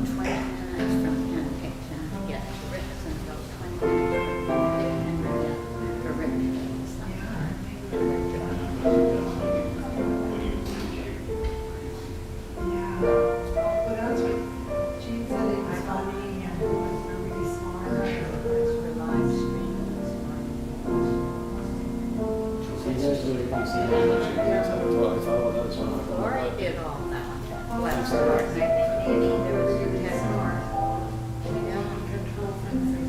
20 minutes from Penticton to get to Richmond, about 20 minutes from Penticton to get to Richmond. Yeah. Well, that's what Jean said. It was funny and it was really smart. Lori did all that. Well, I think maybe there was a tech more. Control things and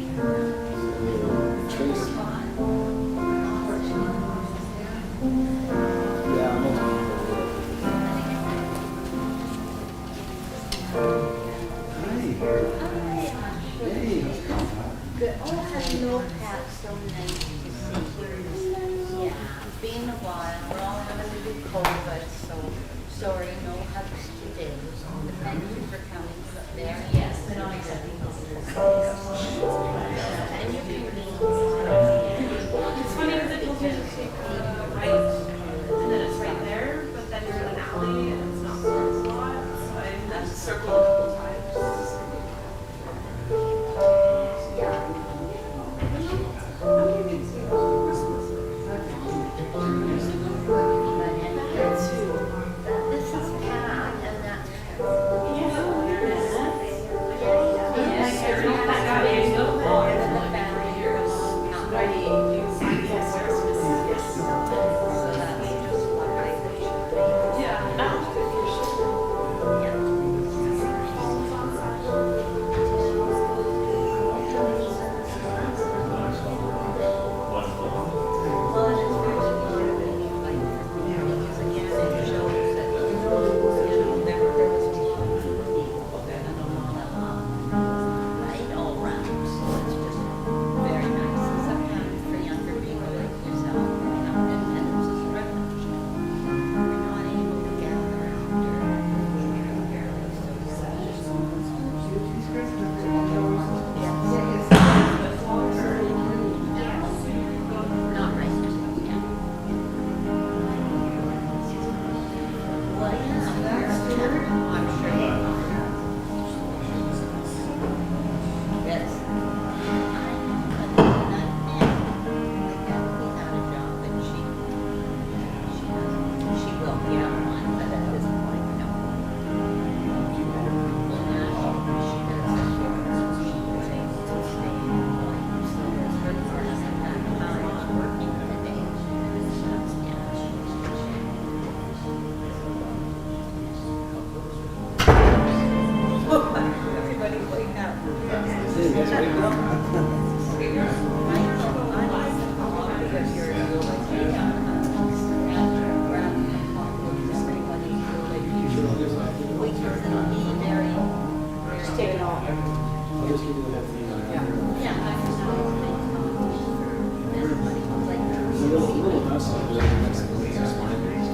Good. Oh, hello, Pat. So nice to see you. Yeah, it's been a while. We're all having a little COVID, so sorry, no hugs today. But thank you for coming up there. Yes, and I'm accepting visitors. And you can It's funny because it tells me to take right, and then it's right there, but then you're in an alley and it's not a lot. So I had to circle a couple times. This is Pat, and that's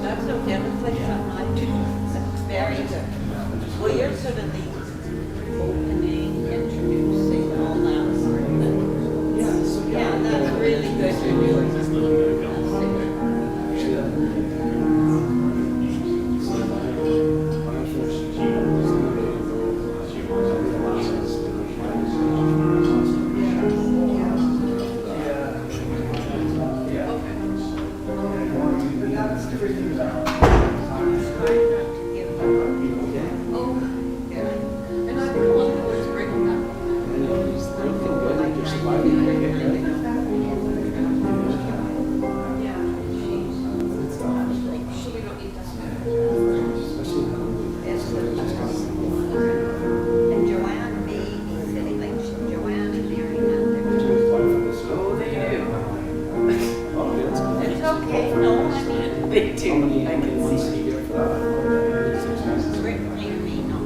That's okay, looks like I'm very good. Well, you're sort of the opening, introducing, all that sort of thing. Yeah, that's really good you're doing. And Joanne may be sitting like Joanne and Mary have their. It's okay, no, I mean, they do, I can see. Certainly me, no.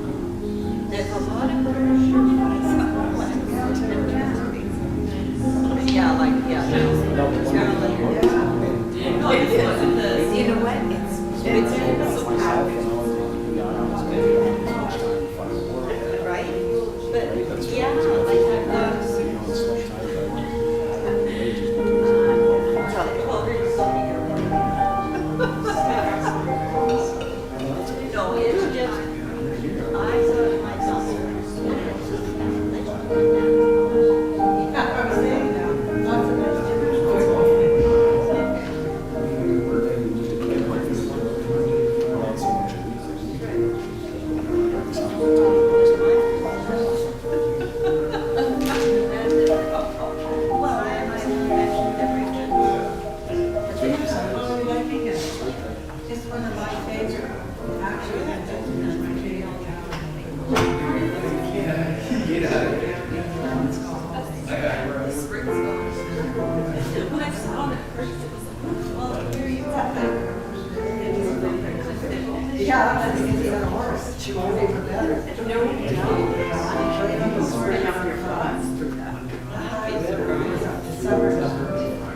There's a lot of brochures. Yeah, like, yeah. Carolyn. No, this wasn't the. you know what? It's so powerful. Right? But, yeah, like I've got. No, it's just, I thought myself, Because he had a horse. She won't even better. No, you don't. Spread out your thoughts. December.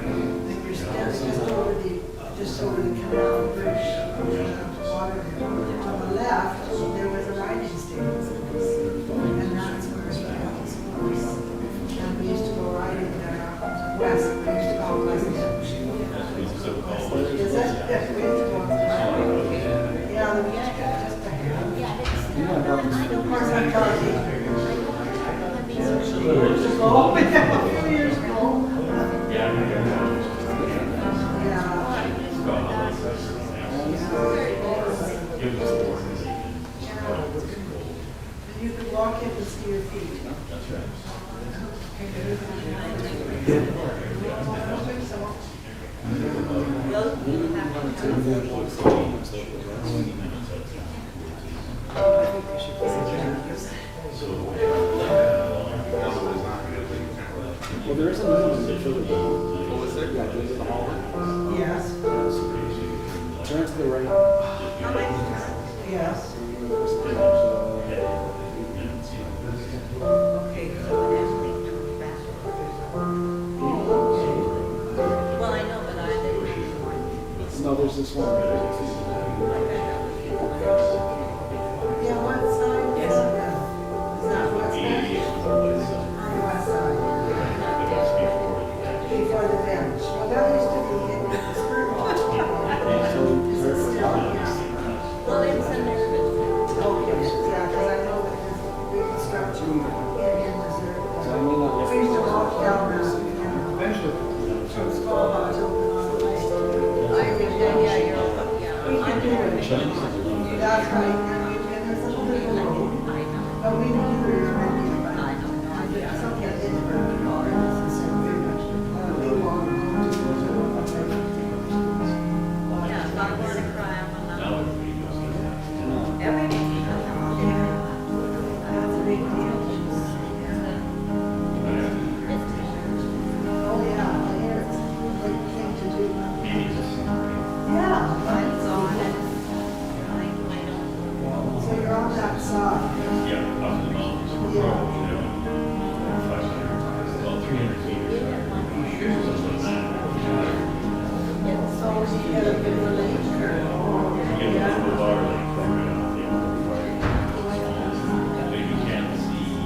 And you're standing just over the canal bridge, water. On the left, there was a riding stable. And that's where he had his horse. And we used to go riding there west, we used to go west. Is that, we used to go west? Yeah, the beach, just a hair. Of course, I'm telling you. Years ago, a few years ago. Yeah. You could walk in and see your feet. That's right. Well, there is a minimum that shows the yeah, goes to the hall. Yes, Turn to the right. yes. Okay, so then we come back. Well, I know, but I didn't. No, there's this one. Yeah, what side is that? Is that west side? On the west side. Before the bench. Well, that used to be in the skirt hall. Is it still? Yeah. Well, it's a nervous. Okay, yeah, because I know that there's a big structure in Missouri. So I may not We used to walk down there, you know. Eventually. So it's called about open on the way. Yeah, you're up, yeah. We can do it. That's right, and there's a little bit of road. I know. But we knew there was many, but I know. it's okay, I didn't bring the car, it's the same very much. We walk home to Yeah, if I want to cry, I'm allowed. No. Everything. That's a big deal. Oh, yeah, I hear it's a big thing to do. Yeah, Mine's on it. I don't. so you're on that side. Yeah, up in the mountains. Yeah. 500, about 300 feet. So you get a bit of a lake curve. You get a little water like right out there. But you can't see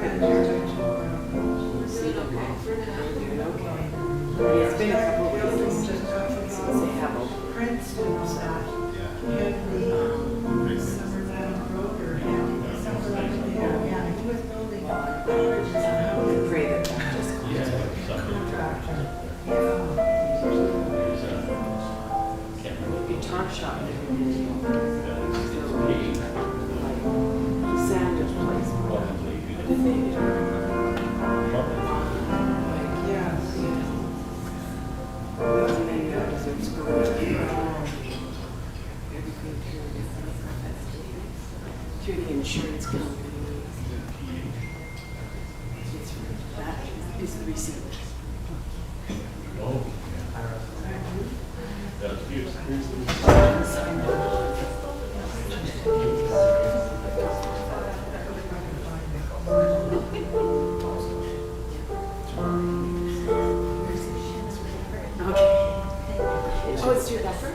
It's been a couple of years. Prince was that. Henry, Summerland Road or Henry, somewhere up there. Yeah, he was building bridges and houses. Pray that that just Contractor. Yeah. be top shot and everything. Sanders place. Yes. Through the insurance company. That is the receipt. Oh. That's beautiful. Oh, it's through that first?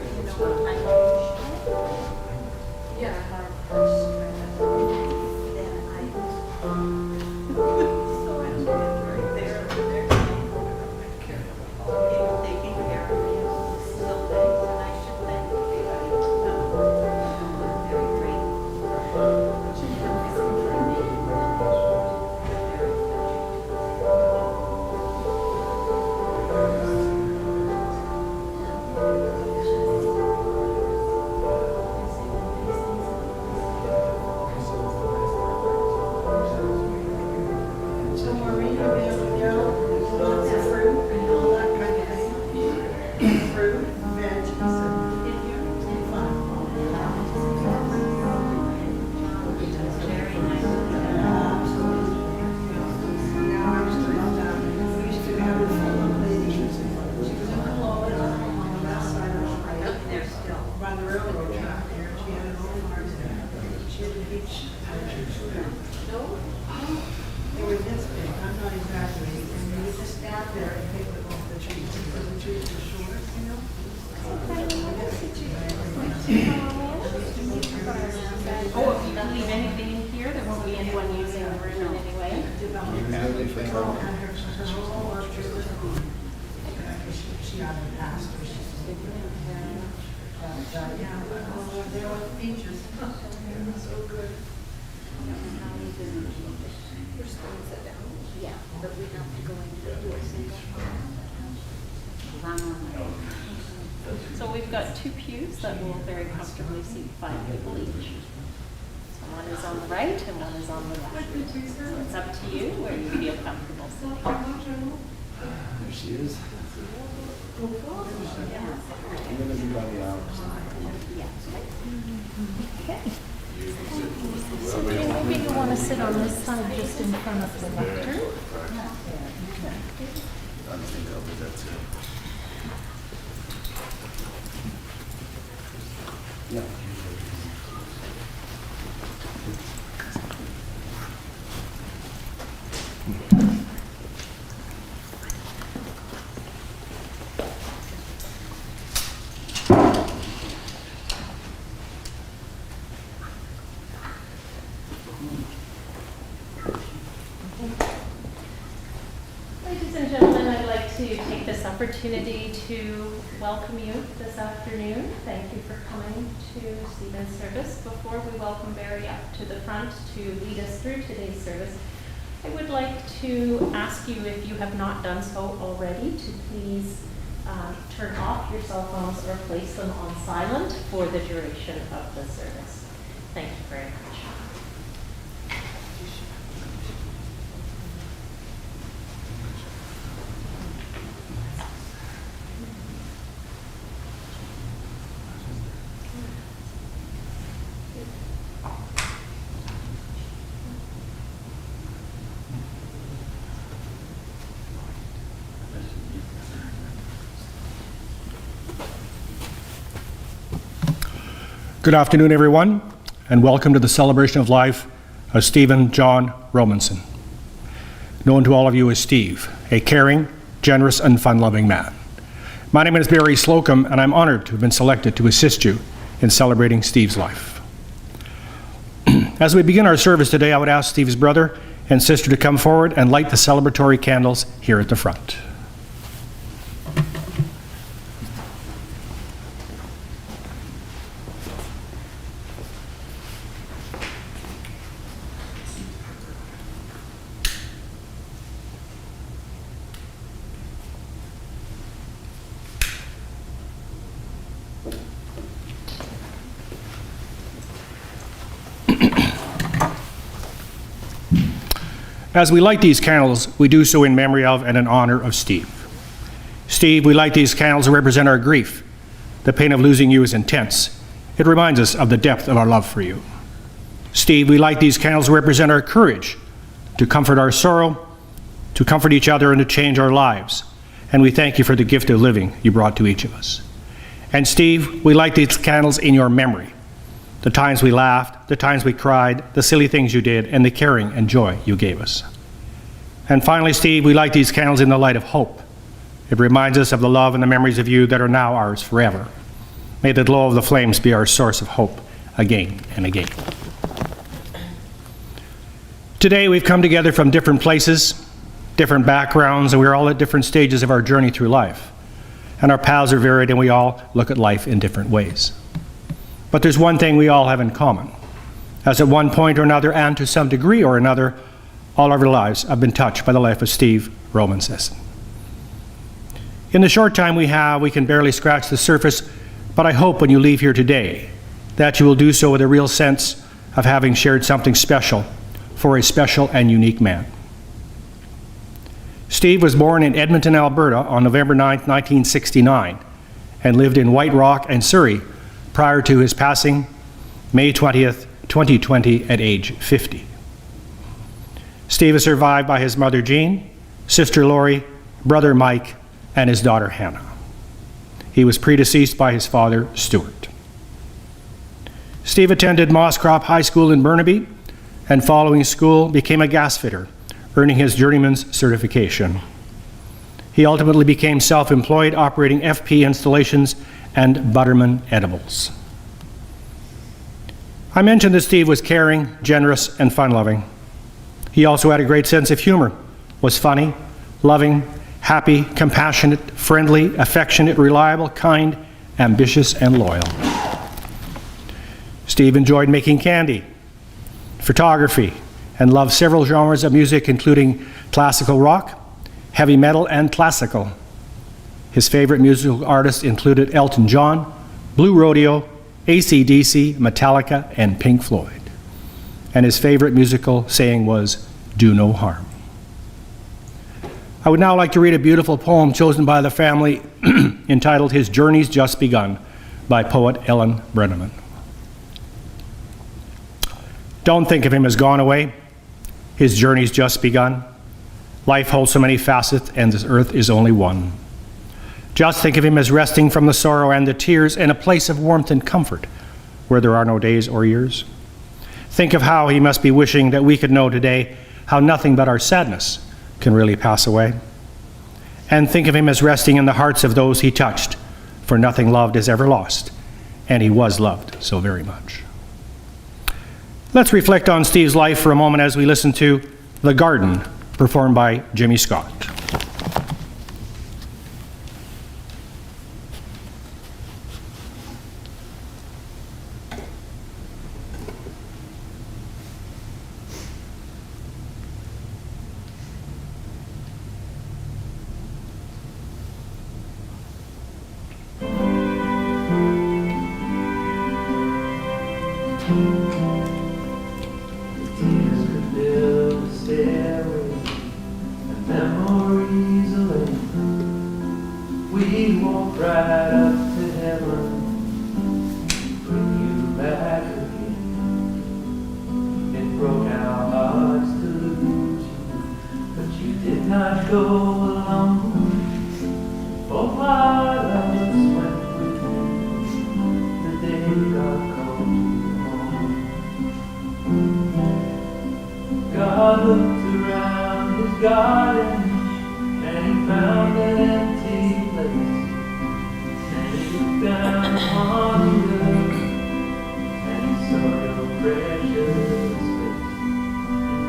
So Maureen, are you lots of fruit and all that kind of thing? Fruit, veggies, and fun. Yeah, I used to love that. We used to have this little lady. She was in Cologne, on the west side of the street. By the railroad track there. She had an old farm there. She had a beach. They were this big, I'm not exaggerating, and you would just stand there and pick them off the trees, because the trees were short, you know? Oh, if you can leave anything in here, there won't be anyone using the room in any way. And her whole orchard was she had a pastor, she's yeah, they were features. They were so good. Yeah, but we have to go into the single. So we've got 2 pews that will very comfortably seat 5 people each. So one is on the right and one is on the left. So it's up to you where you feel comfortable sitting. There she is. I'm gonna be by the hour. Okay. So maybe you want to sit on this side just in front of the lectern. Yeah. Ladies and gentlemen, I'd like to take this opportunity to welcome you this afternoon. Thank you for coming to Stephen's service. Before we welcome Barry up to the front to lead us through today's service, I would like to ask you, if you have not done so already, to please turn off your cell phones or place them on silent for the duration of the service. Thank you very much. Good afternoon, everyone, and welcome to the celebration of life of Stephen John Romanisson, known to all of you as Steve, a caring, generous, and fun-loving man. My name is Barry Slocum, and I'm honored to have been selected to assist you in celebrating Steve's life. As we begin our service today, I would ask Steve's brother and sister to come forward and light the celebratory candles here at the front. As we light these candles, we do so in memory of and in honor of Steve. Steve, we light these candles to represent our grief. The pain of losing you is intense. It reminds us of the depth of our love for you. Steve, we light these candles to represent our courage, to comfort our sorrow, to comfort each other and to change our lives. And we thank you for the gift of living you brought to each of us. And Steve, we light these candles in your memory. The times we laughed, the times we cried, the silly things you did, and the caring and joy you gave us. And finally, Steve, we light these candles in the light of hope. It reminds us of the love and the memories of you that are now ours forever. May the glow of the flames be our source of hope again and again. Today, we've come together from different places, different backgrounds, and we're all at different stages of our journey through life. And our paths are varied, and we all look at life in different ways. But there's one thing we all have in common, as at one point or another, and to some degree or another, all of our lives have been touched by the life of Steve Romanisson. In the short time we have, we can barely scratch the surface, but I hope when you leave here today that you will do so with a real sense of having shared something special for a special and unique man. Steve was born in Edmonton, Alberta on November 9, 1969, and lived in White Rock and Surrey prior to his passing May 20th, 2020 at age 50. Steve is survived by his mother Jean, sister Lori, brother Mike, and his daughter Hannah. He was predeceased by his father Stuart. Steve attended Mosscrop High School in Burnaby, and following school became a gas fitter, earning his journeyman's certification. He ultimately became self-employed, operating FP installations and Butterman edibles. I mentioned that Steve was caring, generous, and fun-loving. He also had a great sense of humor, was funny, loving, happy, compassionate, friendly, affectionate, reliable, kind, ambitious, and loyal. Steve enjoyed making candy, photography, and loved several genres of music, including classical rock, heavy metal, and classical. His favorite musical artists included Elton John, Blue Rodeo, AC/DC, Metallica, and Pink Floyd. And his favorite musical saying was, "Do no harm." I would now like to read a beautiful poem chosen by the family entitled "His Journey's Just Begun" by poet Ellen Brenneman. Don't think of him as gone away. His journey's just begun. Life holds so many facets, and this earth is only one. Just think of him as resting from the sorrow and the tears in a place of warmth and comfort where there are no days or years. Think of how he must be wishing that we could know today how nothing but our sadness can really pass away. And think of him as resting in the hearts of those he touched, for nothing loved is ever lost, and he was loved so very much. Let's reflect on Steve's life for a moment as we listen to "The Garden," performed by Jimmy Scott.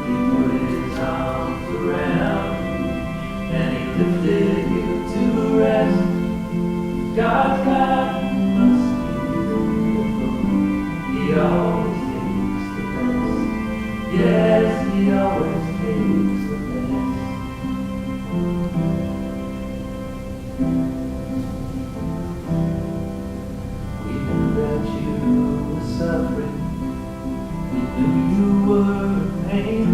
He put his always takes the best. We knew that you were suffering. We knew you were in pain.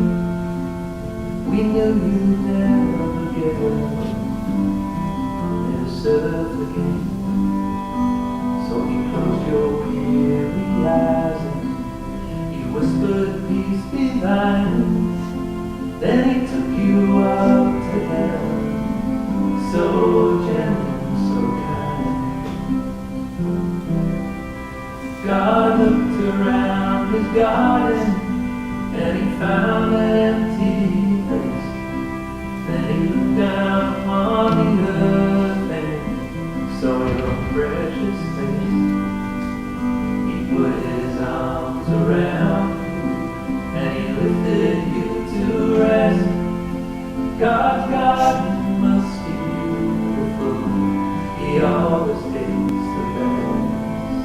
We knew you'd never get over and serve again. So he closed your weary eyes and he whispered, peace be thine. Then he took you up to heaven, so gentle, so kind. God looked around his garden and he found an empty place. Then he looked down upon the earth and saw your precious face. He put his arms around and he lifted you to rest. God's garden must be beautiful. He always takes the best.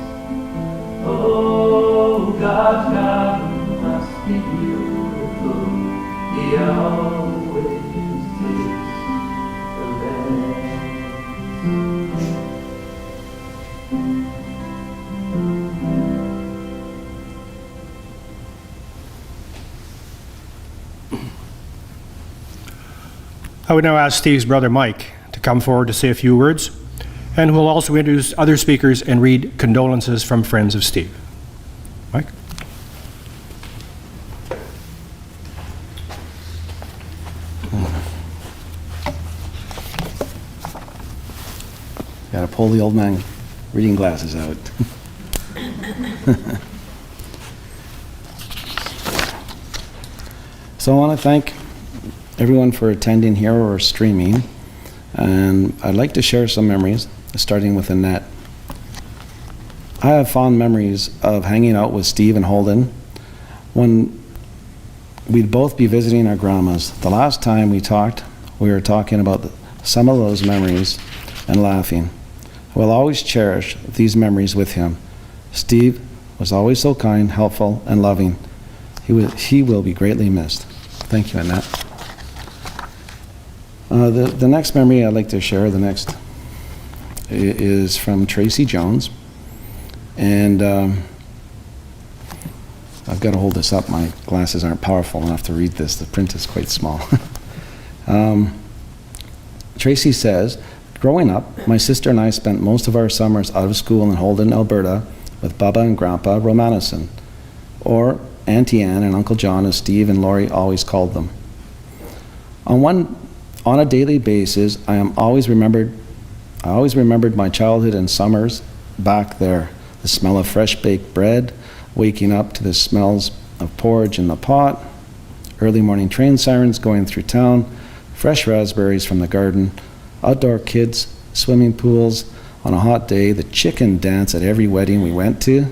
Oh, God's garden must be beautiful. He always takes the best. I would now ask Steve's brother Mike to come forward to say a few words, and who will also introduce other speakers and read condolences from friends of Steve. Mike? Got to pull the old man reading glasses out. So I want to thank everyone for attending here or streaming, and I'd like to share some memories, starting with Annette. I have fond memories of hanging out with Steve and Holden when we'd both be visiting our grandmas. The last time we talked, we were talking about some of those memories and laughing. I will always cherish these memories with him. Steve was always so kind, helpful, and loving. He will be greatly missed. Thank you, Annette. The next memory I'd like to share, is from Tracy Jones. And I've got to hold this up. My glasses aren't powerful enough to read this. The print is quite small. Tracy says, growing up, my sister and I spent most of our summers out of school in Holden, Alberta, with Bubba and Grandpa Romanisson, or Auntie Anne and Uncle John, as Steve and Laurie always called them. On a daily basis, I always remembered my childhood and summers back there. The smell of fresh baked bread, waking up to the smells of porridge in the pot, early morning train sirens going through town, fresh raspberries from the garden, outdoor kids, swimming pools on a hot day, the chicken dance at every wedding we went to,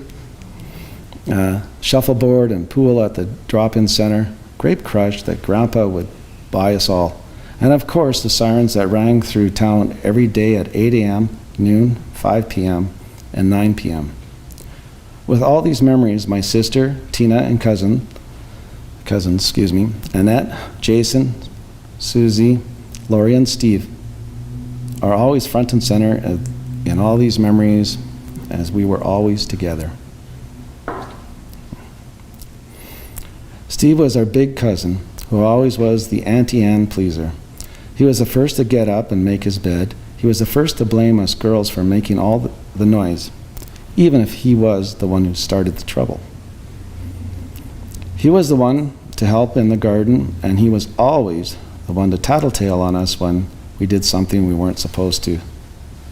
shuffleboard and pool at the drop-in center, grape crush that Grandpa would buy us all, and of course the sirens that rang through town every day at 8 a.m., noon, 5 p.m., and 9 p.m. With all these memories, my sister, Tina, and cousins, Annette, Jason, Susie, Laurie, and Steve are always front and center in all these memories, as we were always together. Steve was our big cousin, who always was the Auntie Anne pleaser. He was the first to get up and make his bed. He was the first to blame us girls for making all the noise, even if he was the one who started the trouble. He was the one to help in the garden, and he was always the one to tattletale on us when we did something we weren't supposed to.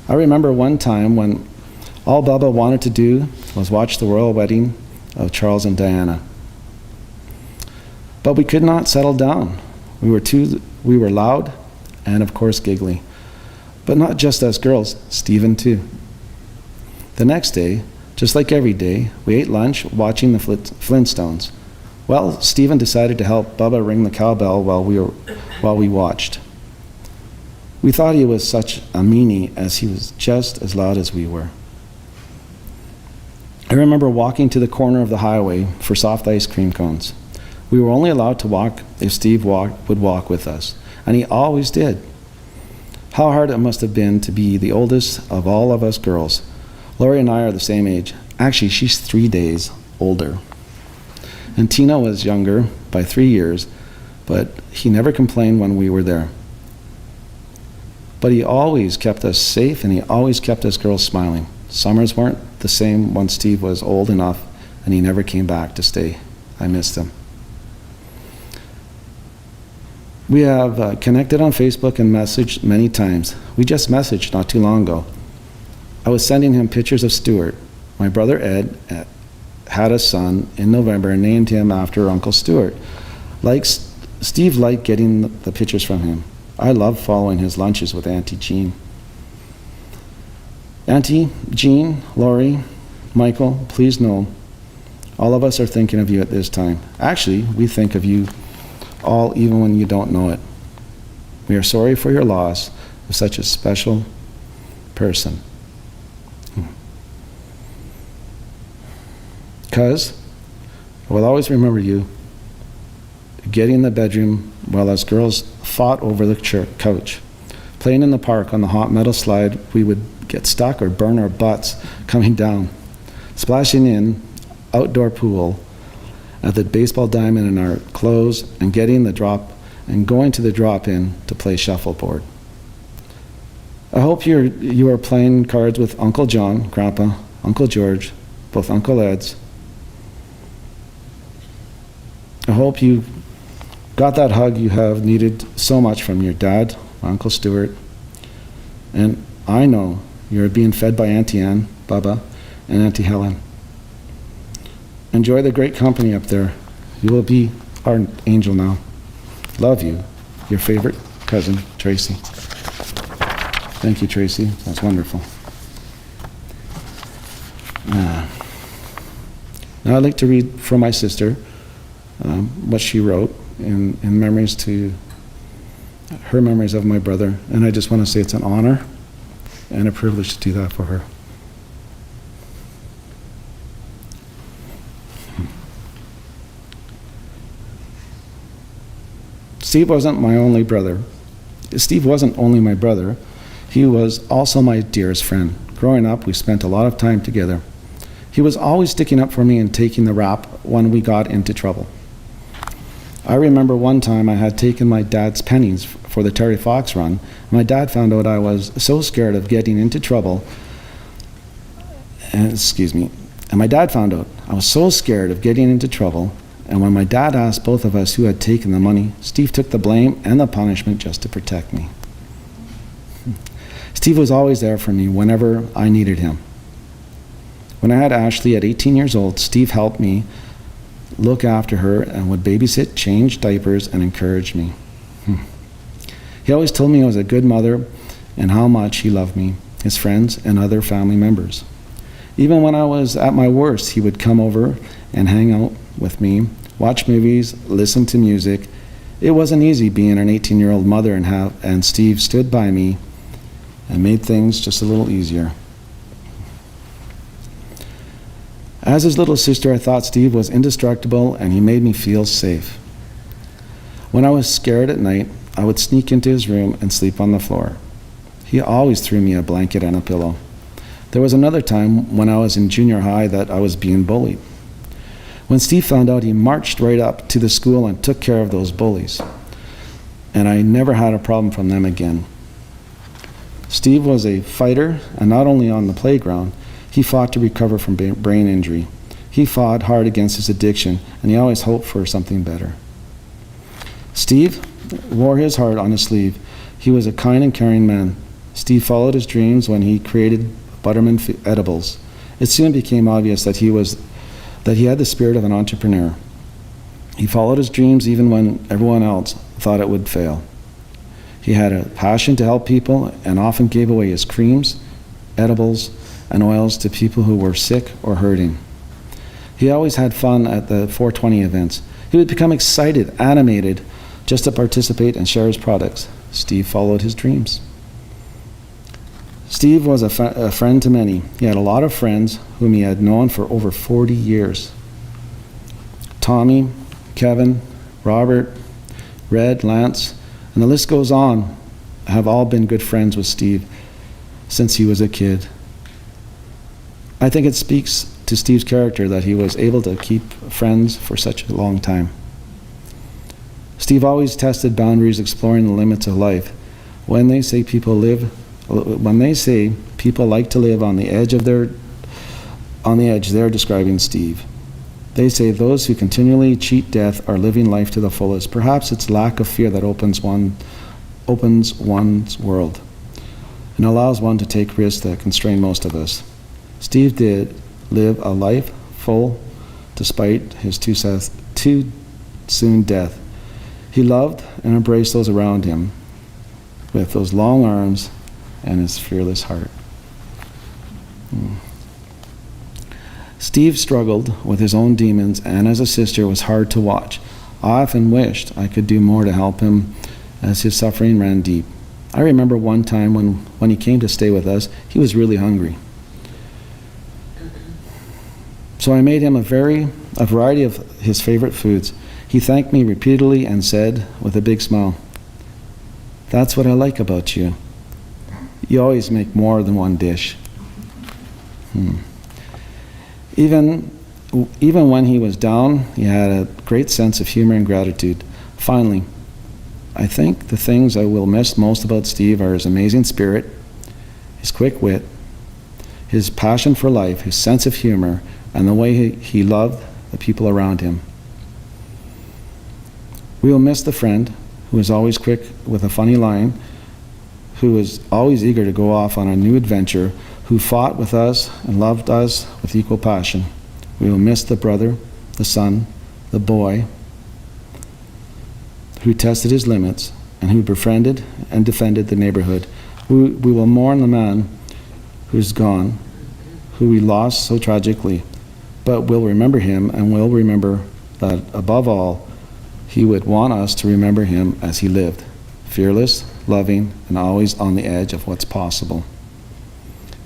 I remember one time when all Bubba wanted to do was watch the royal wedding of Charles and Diana. But we could not settle down. We were loud and of course giggly. But not just us girls, Stephen too. The next day, just like every day, we ate lunch watching the Flintstones. Well, Stephen decided to help Bubba ring the cowbell while we watched. We thought he was such a meanie, as he was just as loud as we were. I remember walking to the corner of the highway for soft ice cream cones. We were only allowed to walk if Steve would walk with us, and he always did. How hard it must have been to be the oldest of all of us girls. Lori and I are the same age. Actually, she's 3 days older. And Tina was younger by 3 years, but he never complained when we were there. But he always kept us safe, and he always kept us girls smiling. Summers weren't the same once Steve was old enough, and he never came back to stay. I missed him. We have connected on Facebook and messaged many times. We just messaged not too long ago. I was sending him pictures of Stuart. My brother Ed had a son in November and named him after Uncle Stuart. Steve liked getting the pictures from him. I love following his lunches with Auntie Jean. Auntie Jean, Lori, Michael, please know all of us are thinking of you at this time. Actually, we think of you all even when you don't know it. We are sorry for your loss of such a special person. Cuz, I will always remember you getting in the bedroom while us girls fought over the couch. Playing in the park on the hot metal slide, we would get stuck or burn our butts coming down. Splashing in outdoor pool at the baseball diamond in our clothes and going to the drop-in to play shuffleboard. I hope you are playing cards with Uncle John, Grandpa, Uncle George, both Uncle Eds. I hope you got that hug you have needed so much from your dad, Uncle Stuart. And I know you're being fed by Auntie Ann, Baba, and Auntie Helen. Enjoy the great company up there. You will be our angel now. Love you. Your favorite cousin, Tracy. Thank you, Tracy. That's wonderful. Now I'd like to read from my sister what she wrote in memories to her memories of my brother. And I just want to say it's an honor and a privilege to do that for her. Steve wasn't my only brother. Steve wasn't only my brother. He was also my dearest friend. Growing up, we spent a lot of time together. He was always sticking up for me and taking the rap when we got into trouble. I remember one time I had taken my dad's pennies for the Terry Fox run. My dad found out I was so scared of getting into trouble. And my dad found out I was so scared of getting into trouble. And when my dad asked both of us who had taken the money, Steve took the blame and the punishment just to protect me. Steve was always there for me whenever I needed him. When I had Ashley at 18 years old, Steve helped me look after her and would babysit, change diapers, and encourage me. He always told me I was a good mother and how much he loved me, his friends, and other family members. Even when I was at my worst, he would come over and hang out with me, watch movies, listen to music. It wasn't easy being an 18-year-old mother and Steve stood by me and made things just a little easier. As his little sister, I thought Steve was indestructible and he made me feel safe. When I was scared at night, I would sneak into his room and sleep on the floor. He always threw me a blanket and a pillow. There was another time when I was in junior high that I was being bullied. When Steve found out, he marched right up to the school and took care of those bullies. And I never had a problem from them again. Steve was a fighter, and not only on the playground, he fought to recover from brain injury. He fought hard against his addiction, and he always hoped for something better. Steve wore his heart on his sleeve. He was a kind and caring man. Steve followed his dreams when he created Butterman edibles. It soon became obvious that he had the spirit of an entrepreneur. He followed his dreams even when everyone else thought it would fail. He had a passion to help people and often gave away his creams, edibles, and oils to people who were sick or hurting. He always had fun at the 420 events. He would become excited, animated, just to participate and share his products. Steve followed his dreams. Steve was a friend to many. He had a lot of friends whom he had known for over 40 years. Tommy, Kevin, Robert, Red, Lance, and the list goes on, have all been good friends with Steve since he was a kid. I think it speaks to Steve's character that he was able to keep friends for such a long time. Steve always tested boundaries, exploring the limits of life. When they say people like to live on the edge, they're describing Steve. They say those who continually cheat death are living life to the fullest. Perhaps it's lack of fear that opens one's world and allows one to take risks that constrain most of us. Steve did live a life full despite his too soon death. He loved and embraced those around him with those long arms and his fearless heart. Steve struggled with his own demons, and as a sister was hard to watch. I often wished I could do more to help him as his suffering ran deep. I remember one time when he came to stay with us, he was really hungry. So I made him a variety of his favorite foods. He thanked me repeatedly and said with a big smile, "That's what I like about you. You always make more than one dish." Even when he was down, he had a great sense of humor and gratitude. Finally, I think the things I will miss most about Steve are his amazing spirit, his quick wit, his passion for life, his sense of humor, and the way he loved the people around him. We will miss the friend who is always quick with a funny line, who is always eager to go off on a new adventure, who fought with us and loved us with equal passion. We will miss the brother, the son, the boy, who tested his limits and who befriended and defended the neighborhood. We will mourn the man who's gone, who we lost so tragically, but we'll remember him, and we'll remember that above all, he would want us to remember him as he lived, fearless, loving, and always on the edge of what's possible.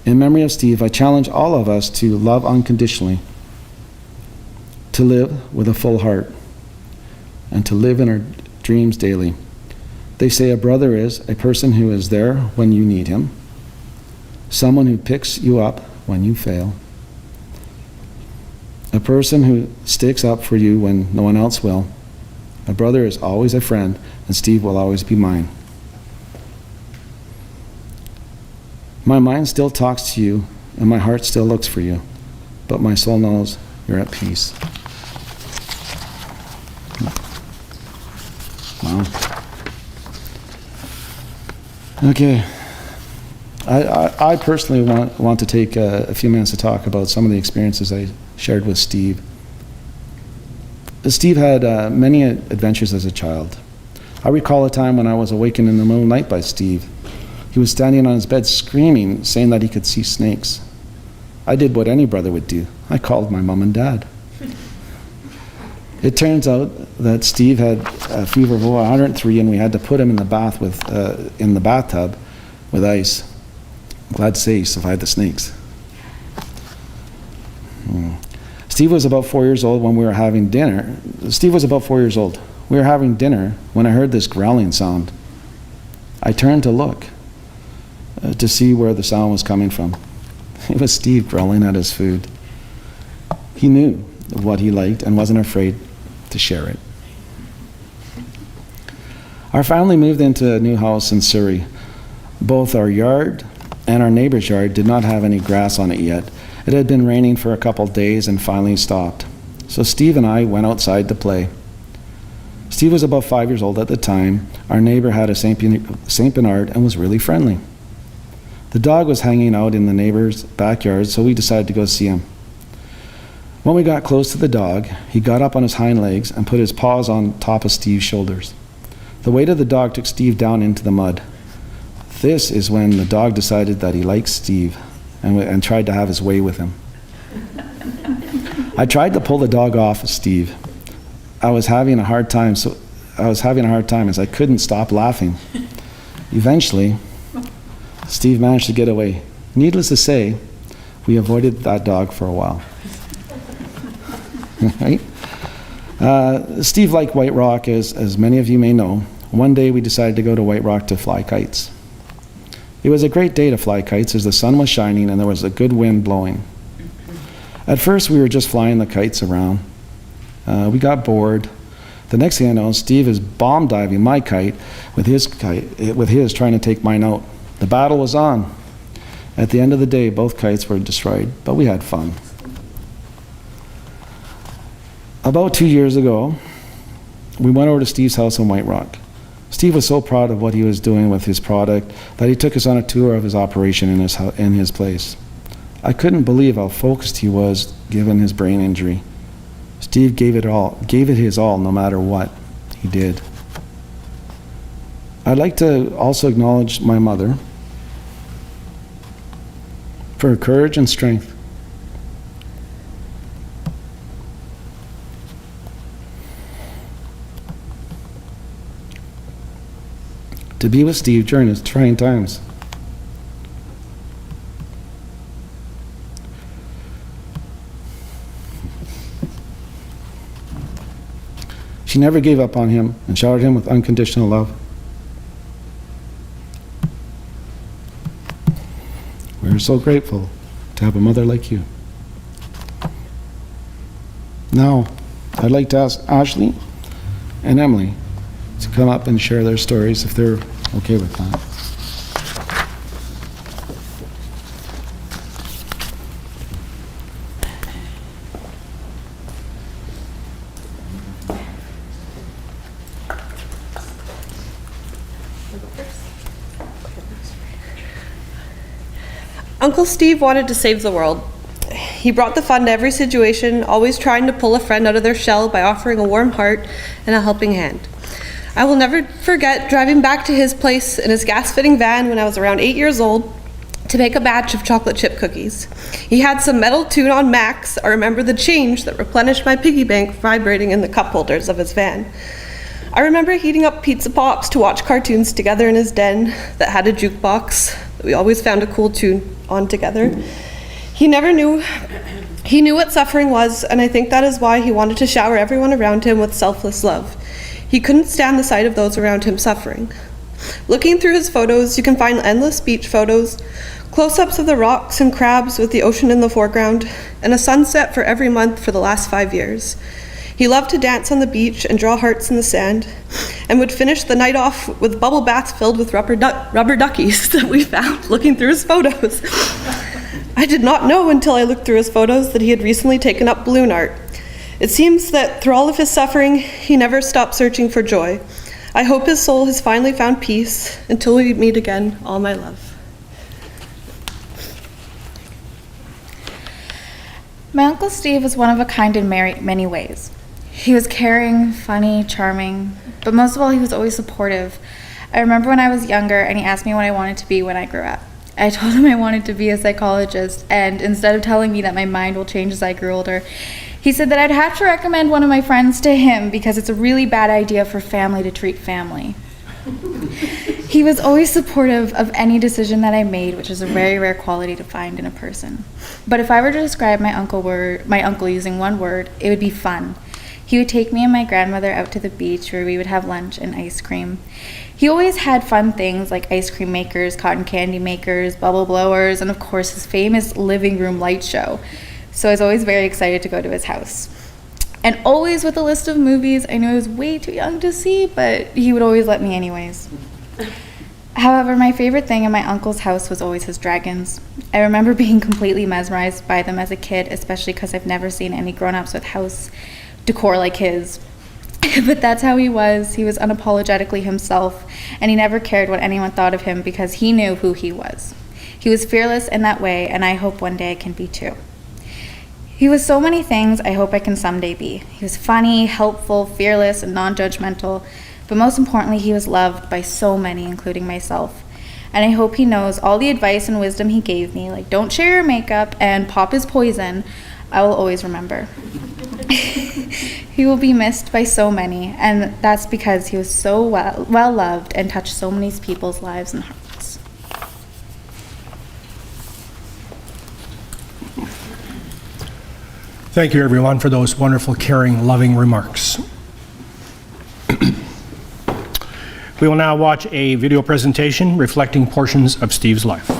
In memory of Steve, I challenge all of us to love unconditionally, to live with a full heart, and to live in our dreams daily. They say a brother is a person who is there when you need him, someone who picks you up when you fail, a person who sticks up for you when no one else will. A brother is always a friend, and Steve will always be mine. My mind still talks to you, and my heart still looks for you, but my soul knows you're at peace. Wow. Okay. I personally want to take a few minutes to talk about some of the experiences I shared with Steve. Steve had many adventures as a child. I recall a time when I was awakened in the middle of the night by Steve. He was standing on his bed screaming, saying that he could see snakes. I did what any brother would do. I called my mom and dad. It turns out that Steve had a fever of over 103, and we had to put him in the bathtub with ice. I'm glad to say he survived the snakes. Steve was about 4 years old when we were having dinner. Steve was about 4 years old. We were having dinner when I heard this growling sound. I turned to look to see where the sound was coming from. It was Steve growling at his food. He knew what he liked and wasn't afraid to share it. Our family moved into a new house in Surrey. Both our yard and our neighbor's yard did not have any grass on it yet. It had been raining for a couple days and finally stopped. So Steve and I went outside to play. Steve was about 5 years old at the time. Our neighbor had a Saint Bernard and was really friendly. The dog was hanging out in the neighbor's backyard, so we decided to go see him. When we got close to the dog, he got up on his hind legs and put his paws on top of Steve's shoulders. The weight of the dog took Steve down into the mud. This is when the dog decided that he liked Steve and tried to have his way with him. I tried to pull the dog off of Steve. I was having a hard time as I couldn't stop laughing. Eventually, Steve managed to get away. Needless to say, we avoided that dog for a while. Right? Steve liked White Rock, as many of you may know. One day we decided to go to White Rock to fly kites. It was a great day to fly kites as the sun was shining and there was a good wind blowing. At first we were just flying the kites around. We got bored. The next thing I know, Steve is bomb diving my kite with his trying to take mine out. The battle was on. At the end of the day, both kites were destroyed, but we had fun. About 2 years ago, we went over to Steve's house in White Rock. Steve was so proud of what he was doing with his product that he took us on a tour of his operation in his place. I couldn't believe how focused he was given his brain injury. Steve gave it his all no matter what he did. I'd like to also acknowledge my mother for her courage and strength. To be with Steve during his trying times. She never gave up on him and showered him with unconditional love. We're so grateful to have a mother like you. Now, I'd like to ask Ashley and Emily to come up and share their stories if they're okay with that. Uncle Steve wanted to save the world. He brought the fun to every situation, always trying to pull a friend out of their shell by offering a warm heart and a helping hand. I will never forget driving back to his place in his gas-fitting van when I was around 8 years old to make a batch of chocolate chip cookies. He had some metal tune on max. I remember the change that replenished my piggy bank vibrating in the cup holders of his van. I remember heating up pizza pops to watch cartoons together in his den that had a jukebox that we always found a cool tune on together. He knew what suffering was, and I think that is why he wanted to shower everyone around him with selfless love. He couldn't stand the sight of those around him suffering. Looking through his photos, you can find endless beach photos, close-ups of the rocks and crabs with the ocean in the foreground, and a sunset for every month for the last 5 years. He loved to dance on the beach and draw hearts in the sand, and would finish the night off with bubble baths filled with rubber duckies that we found looking through his photos. I did not know until I looked through his photos that he had recently taken up balloon art. It seems that through all of his suffering, he never stopped searching for joy. I hope his soul has finally found peace. Until we meet again, all my love. My Uncle Steve was one of a kind in many ways. He was caring, funny, charming, but most of all, he was always supportive. I remember when I was younger and he asked me what I wanted to be when I grew up. I told him I wanted to be a psychologist, and instead of telling me that my mind will change as I grew older, he said that I'd have to recommend one of my friends to him because it's a really bad idea for family to treat family. He was always supportive of any decision that I made, which is a very rare quality to find in a person. But if I were to describe my uncle using one word, it would be fun. He would take me and my grandmother out to the beach where we would have lunch and ice cream. He always had fun things like ice cream makers, cotton candy makers, bubble blowers, and of course his famous living room light show. So I was always very excited to go to his house. And always with a list of movies I knew I was way too young to see, but he would always let me anyways. However, my favorite thing in my uncle's house was always his dragons. I remember being completely mesmerized by them as a kid, especially because I've never seen any grown-ups with house decor like his. But that's how he was. He was unapologetically himself, and he never cared what anyone thought of him because he knew who he was. He was fearless in that way, and I hope one day I can be too. He was so many things I hope I can someday be. He was funny, helpful, fearless, and non-judgmental, but most importantly, he was loved by so many, including myself. And I hope he knows all the advice and wisdom he gave me, like don't share your makeup and pop is poison, I will always remember. He will be missed by so many, and that's because he was so well loved and touched so many people's lives and hearts. Thank you, everyone, for those wonderful, caring, loving remarks. We will now watch a video presentation reflecting portions of Steve's life.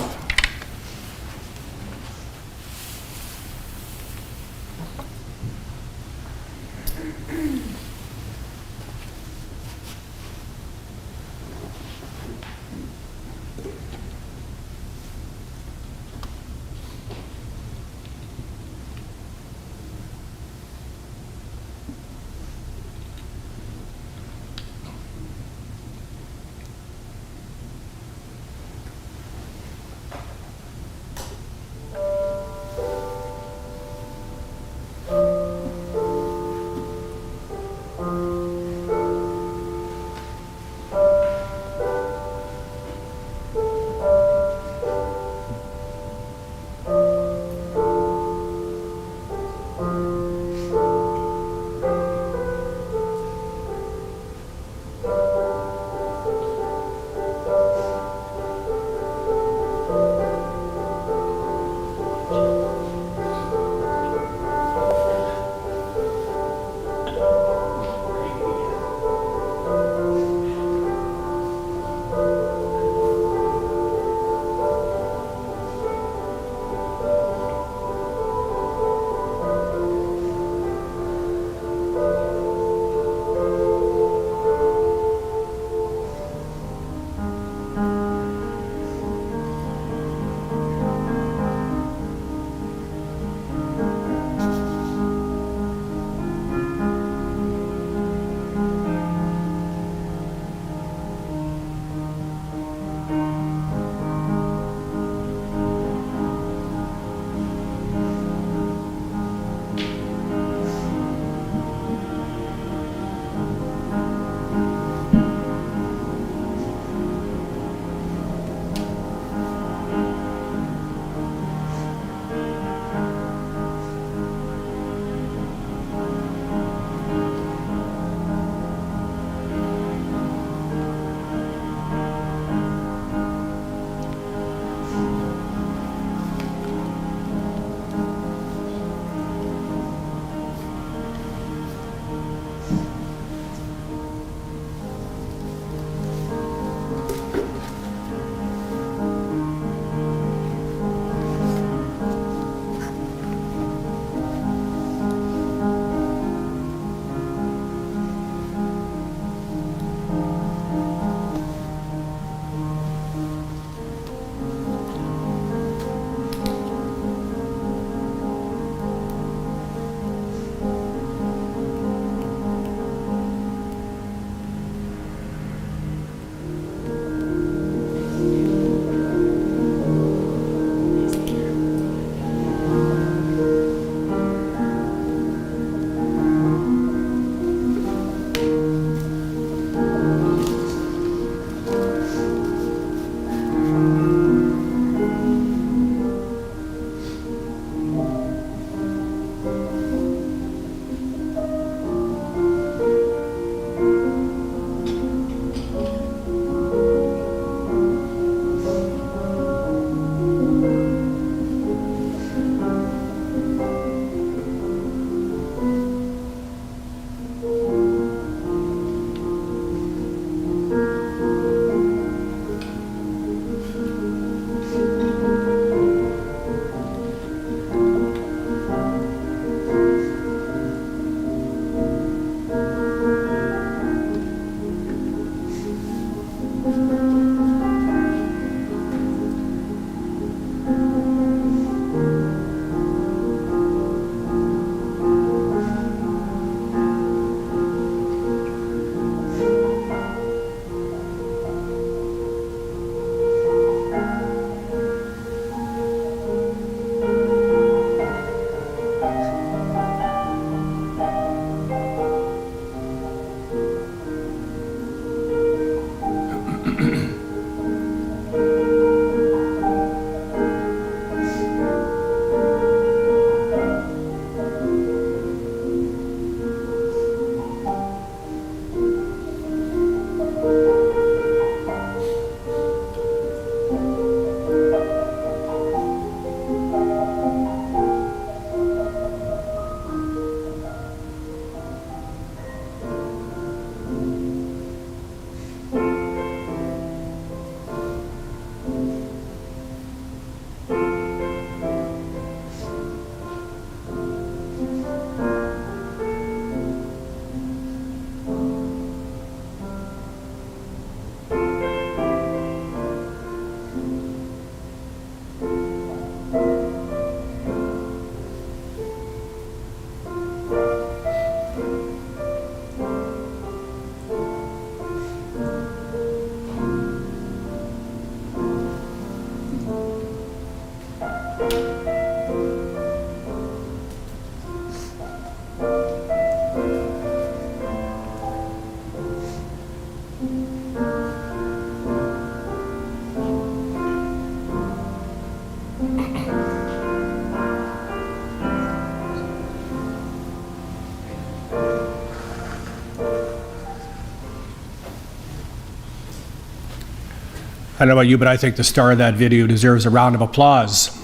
don't know about you, but I think the star of that video deserves a round of applause.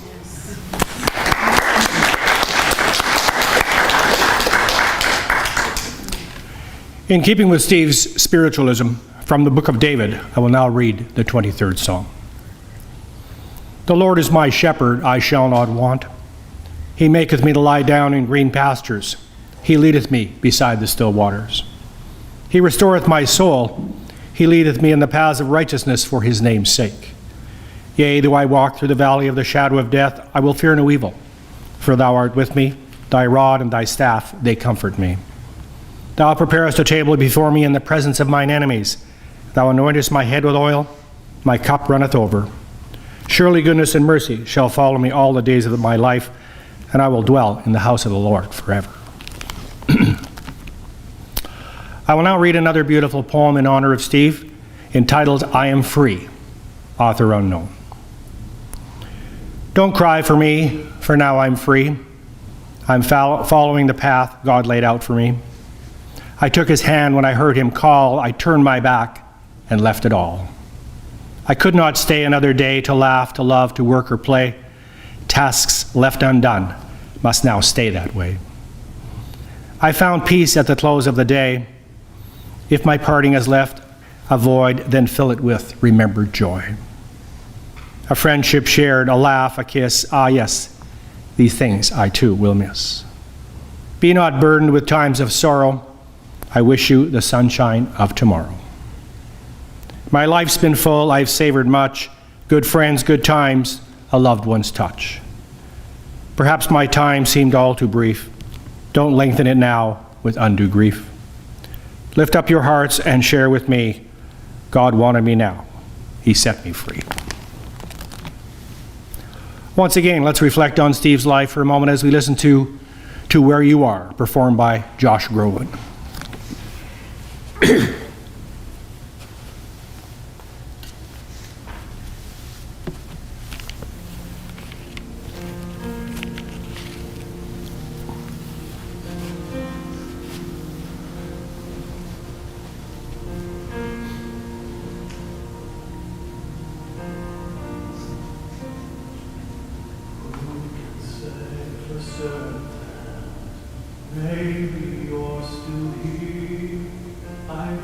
In keeping with Steve's spiritualism, from the book of David, I will now read the 23rd Psalm. The Lord is my shepherd, I shall not want. He maketh me to lie down in green pastures. He leadeth me beside the still waters. He restoreth my soul. He leadeth me in the paths of righteousness for his name's sake. Yea, though I walk through the valley of the shadow of death, I will fear no evil. For thou art with me, thy rod and thy staff, they comfort me. Thou preparest a table before me in the presence of mine enemies. Thou anointest my head with oil, my cup runneth over. Surely goodness and mercy shall follow me all the days of my life, and I will dwell in the house of the Lord forever. I will now read another beautiful poem in honor of Steve, entitled I Am Free, author unknown. Don't cry for me, for now I'm free. I'm following the path God laid out for me. I took his hand when I heard him call. I turned my back and left it all. I could not stay another day to laugh, to love, to work or play. Tasks left undone must now stay that way. I found peace at the close of the day. If my parting has left a void, then fill it with remembered joy. A friendship shared, a laugh, a kiss. Ah, yes, these things I too will miss. Be not burdened with times of sorrow. I wish you the sunshine of tomorrow. My life's been full, I've savored much. Good friends, good times, a loved one's touch. Perhaps my time seemed all too brief. Don't lengthen it now with undue grief. Lift up your hearts and share with me. God wanted me now. He set me free. Once again, let's reflect on Steve's life for a moment as we listen to Where You Are, performed by Josh Groban. Maybe you're still here. I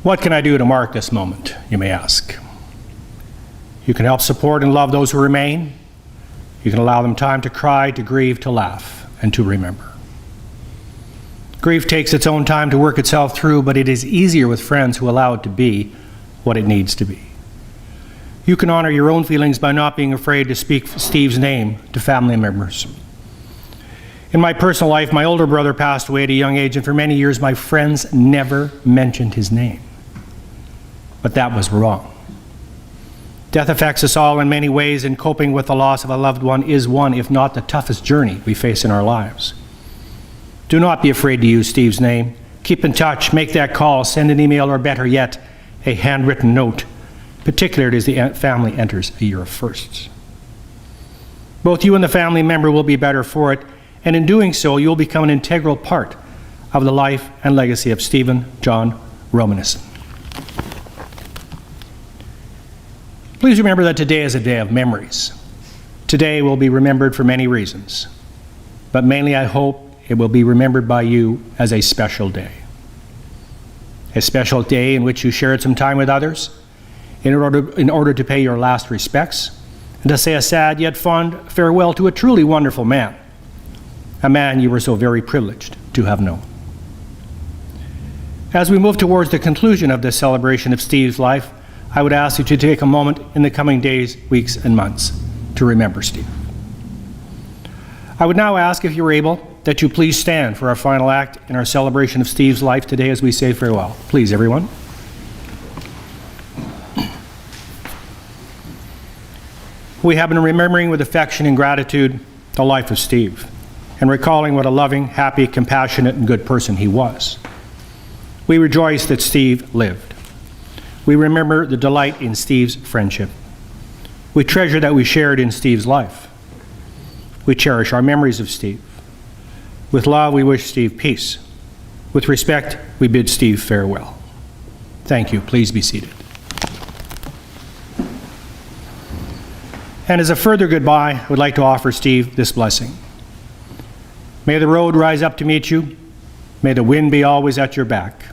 What can I do to mark this moment, you may ask? You can help support and love those who remain. You can allow them time to cry, to grieve, to laugh, and to remember. Grief takes its own time to work itself through, but it is easier with friends who allow it to be what it needs to be. You can honor your own feelings by not being afraid to speak Steve's name to family members. In my personal life, my older brother passed away at a young age, and for many years my friends never mentioned his name. But that was wrong. Death affects us all in many ways, and coping with the loss of a loved one is one, if not the toughest journey we face in our lives. Do not be afraid to use Steve's name. Keep in touch, make that call, send an email, or better yet, a handwritten note, particularly as the family enters a year of firsts. Both you and the family member will be better for it, and in doing so, you'll become an integral part of the life and legacy of Stephen John Romanisson. Please remember that today is a day of memories. Today will be remembered for many reasons, but mainly I hope it will be remembered by you as a special day. A special day in which you shared some time with others in order to pay your last respects and to say a sad yet fond farewell to a truly wonderful man, a man you were so very privileged to have known. As we move towards the conclusion of this celebration of Steve's life, I would ask you to take a moment in the coming days, weeks, and months to remember Steve. I would now ask, if you're able, that you please stand for our final act in our celebration of Steve's life today as we say farewell. Please, everyone. We have been remembering with affection and gratitude the life of Steve, and recalling what a loving, happy, compassionate, and good person he was. We rejoice that Steve lived. We remember the delight in Steve's friendship. We treasure that we shared in Steve's life. We cherish our memories of Steve. With love, we wish Steve peace. With respect, we bid Steve farewell. Thank you. Please be seated. And as a further goodbye, I would like to offer Steve this blessing. May the road rise up to meet you. May the wind be always at your back.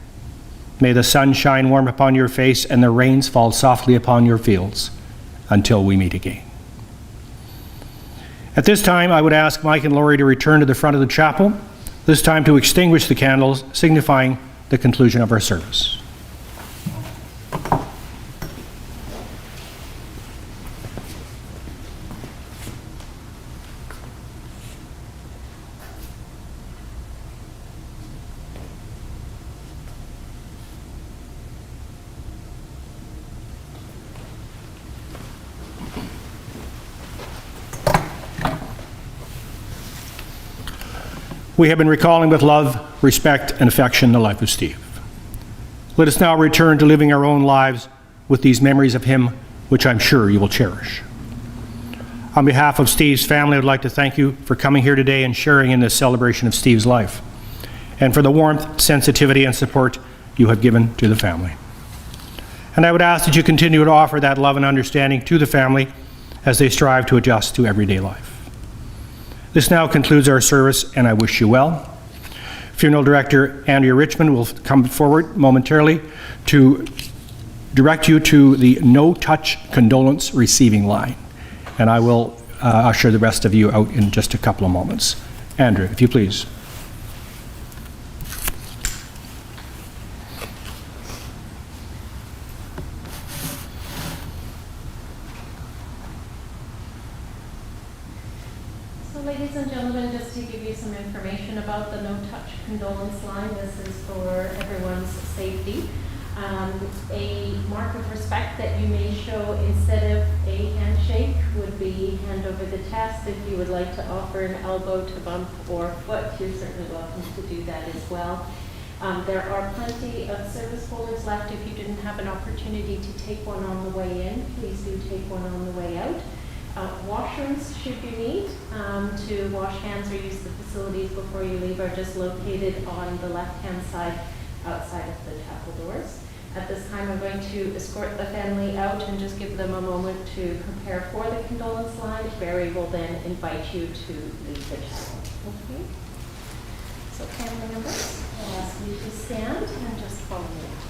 May the sun shine warm upon your face and the rains fall softly upon your fields until we meet again. At this time, I would ask Mike and Laurie to return to the front of the chapel, this time to extinguish the candles, signifying the conclusion of our service. We have been recalling with love, respect, and affection the life of Steve. Let us now return to living our own lives with these memories of him, which I'm sure you will cherish. On behalf of Steve's family, I would like to thank you for coming here today and sharing in this celebration of Steve's life, and for the warmth, sensitivity, and support you have given to the family. And I would ask that you continue to offer that love and understanding to the family as they strive to adjust to everyday life. This now concludes our service, and I wish you well. Funeral Director Andrea Richmond will come forward momentarily to direct you to the no-touch condolence receiving line, and I will usher the rest of you out in just a couple of moments. Andrea, if you please. Ladies and gentlemen, just to give you some information about the no-touch condolence line, this is for everyone's safety. A mark of respect that you may show instead of a handshake would be hand over the chest. If you would like to offer an elbow to bump or foot, you're certainly welcome to do that as well. There are plenty of service folders left. If you didn't have an opportunity to take one on the way in, please do take one on the way out. Washrooms, should you need to wash hands or use the facilities before you leave, are just located on the left-hand side outside of the chapel doors. At this time, I'm going to escort the family out and just give them a moment to prepare for the condolence line. Barry will then invite you to leave the chapel. Okay. So family members, I'll ask you to stand and just follow me.